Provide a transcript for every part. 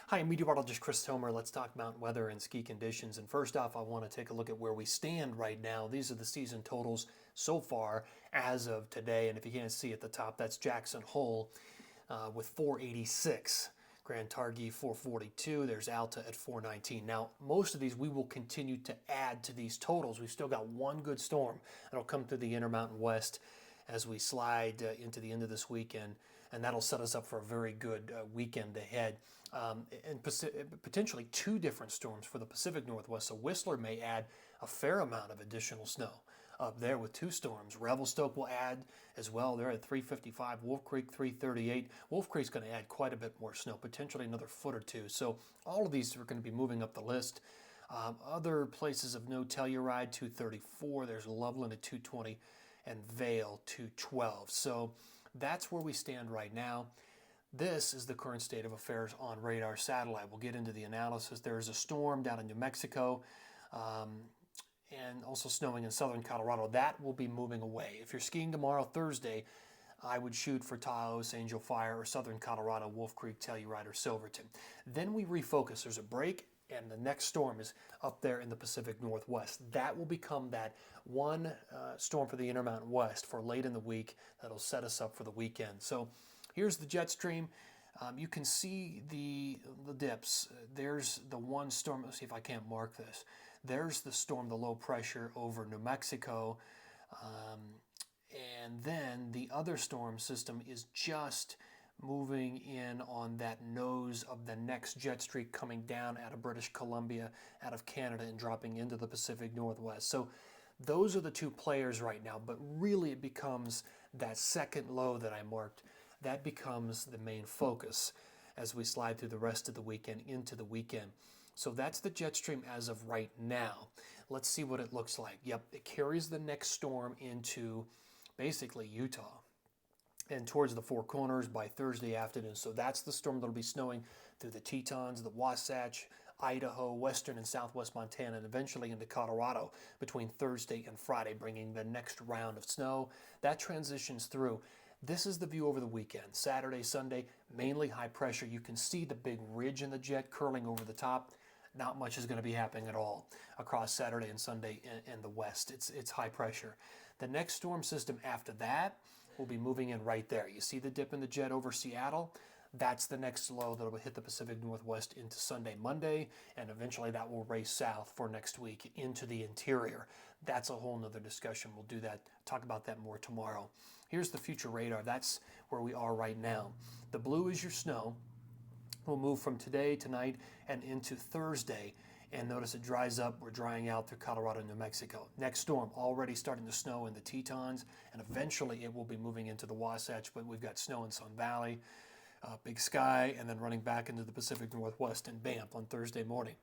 Hi, I'm Meteorologist Chris Tomer. Let's talk mountain weather and ski conditions. And first off, I want to take a look at where we stand right now. These are the season totals so far as of today. And if you can't see at the top, that's Jackson Hole with 486. Grand Targhee 442. There's Alta at 419. Now, most of these we will continue to add to these totals. We've still got one good storm that'll come through the Intermountain West as we slide into the end of this weekend, and that'll set us up for a very good weekend ahead. And potentially two different storms for the Pacific Northwest. So Whistler may add a fair amount of additional snow up there with two storms. Revelstoke will add as well. They're at 355. Wolf Creek 338. Wolf Creek's going to add quite a bit more snow, potentially another foot or two. So all of these are going to be moving up the list. Other places of note: Telluride 234. There's Loveland at 220. And Vail 212. So that's where we stand right now. This is the current state of affairs on radar satellite. We'll get into the analysis. There is a storm down in New Mexico and also snowing in southern Colorado. That will be moving away. If you're skiing tomorrow, Thursday, I would shoot for Taos, Angel Fire, or southern Colorado, Wolf Creek, Telluride, or Silverton. Then we refocus. There's a break, and the next storm is up there in the Pacific Northwest. That will become that one storm for the Intermountain West for late in the week that'll set us up for the weekend. So here's the jet stream. You can see the dips. There's the one storm. Let's see if I can't mark this. There's the storm, the low pressure over New Mexico. And then the other storm system is just moving in on that nose of the next jet stream coming down out of British Columbia, out of Canada, and dropping into the Pacific Northwest. So those are the two players right now, but really it becomes that second low that I marked. That becomes the main focus as we slide through the rest of the weekend into the weekend. So that's the jet stream as of right now. Let's see what it looks like. Yep, it carries the next storm into basically Utah and towards the Four Corners by Thursday afternoon. So that's the storm that'll be snowing through the Tetons, the Wasatch, Idaho, western and southwest Montana, and eventually into Colorado between Thursday and Friday, bringing the next round of snow. That transitions through. This is the view over the weekend. Saturday, Sunday, mainly high pressure. You can see the big ridge in the jet curling over the top. Not much is going to be happening at all across Saturday and Sunday in the west. It's high pressure. The next storm system after that will be moving in right there. You see the dip in the jet over Seattle? That's the next low that will hit the Pacific Northwest into Sunday, Monday, and eventually that will race south for next week into the interior. That's a whole nother discussion. We'll do that, talk about that more tomorrow. Here's the future radar. That's where we are right now. The blue is your snow. We'll move from today, tonight, and into Thursday. And notice it dries up. We're drying out through Colorado and New Mexico. Next storm already starting to snow in the Tetons, and eventually it will be moving into the Wasatch, but we've got snow in Sun Valley, Big Sky, and then running back into the Pacific Northwest and Banff on Thursday morning.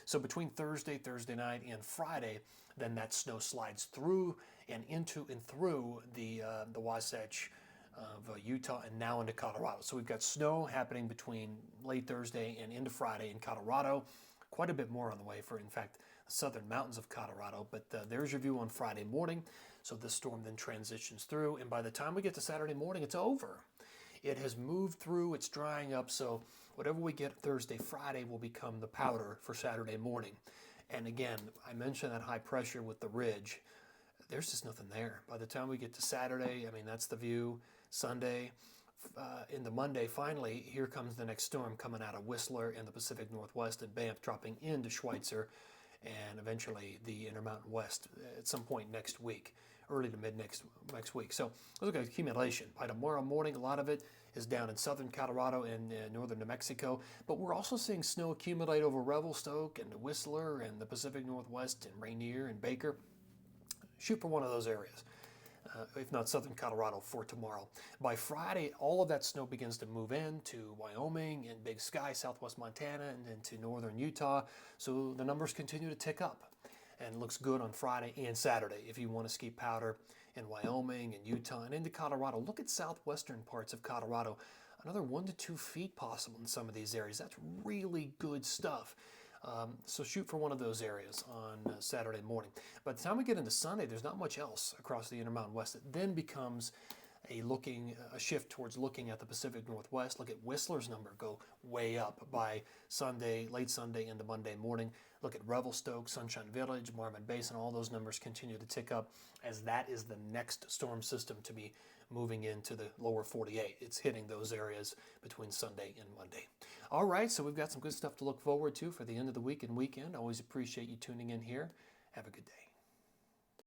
So between Thursday night, and Friday, then that snow slides through and into and through the Wasatch of Utah and now into Colorado. So we've got snow happening between late Thursday and into Friday in Colorado. Quite a bit more on the way for, in fact, the southern mountains of Colorado. But there's your view on Friday morning. So this storm then transitions through, and by the time we get to Saturday morning, it's over. It has moved through, it's drying up, so whatever we get Thursday, Friday will become the powder for Saturday morning. And again, I mentioned that high pressure with the ridge. There's just nothing there. By the time we get to Saturday, I mean, that's the view. Sunday, into Monday, finally, here comes the next storm coming out of Whistler in the Pacific Northwest and Banff, dropping into Schweitzer, and eventually the Intermountain West at some point next week, early to mid next week. So look at accumulation. By tomorrow morning, a lot of it is down in southern Colorado and northern New Mexico, but we're also seeing snow accumulate over Revelstoke and Whistler and the Pacific Northwest and Rainier and Baker. Shoot for one of those areas. If not southern Colorado, for tomorrow. By Friday, all of that snow begins to move in to Wyoming and Big Sky, southwest Montana, and into northern Utah. So the numbers continue to tick up, and it looks good on Friday and Saturday. If you want to ski powder in Wyoming and Utah and into Colorado, look at southwestern parts of Colorado. Another 1 to 2 feet possible in some of these areas. That's really good stuff. So shoot for one of those areas on Saturday morning. By the time we get into Sunday, there's not much else across the Intermountain West. It then becomes a shift towards looking at the Pacific Northwest. Look at Whistler's number go way up by Sunday, late Sunday into Monday morning. Look at Revelstoke, Sunshine Village, Marmot Basin, all those numbers continue to tick up as that is the next storm system to be moving into the lower 48. It's hitting those areas between Sunday and Monday. All right, so we've got some good stuff to look forward to for the end of the week and weekend. Always appreciate you tuning in here. Have a good day.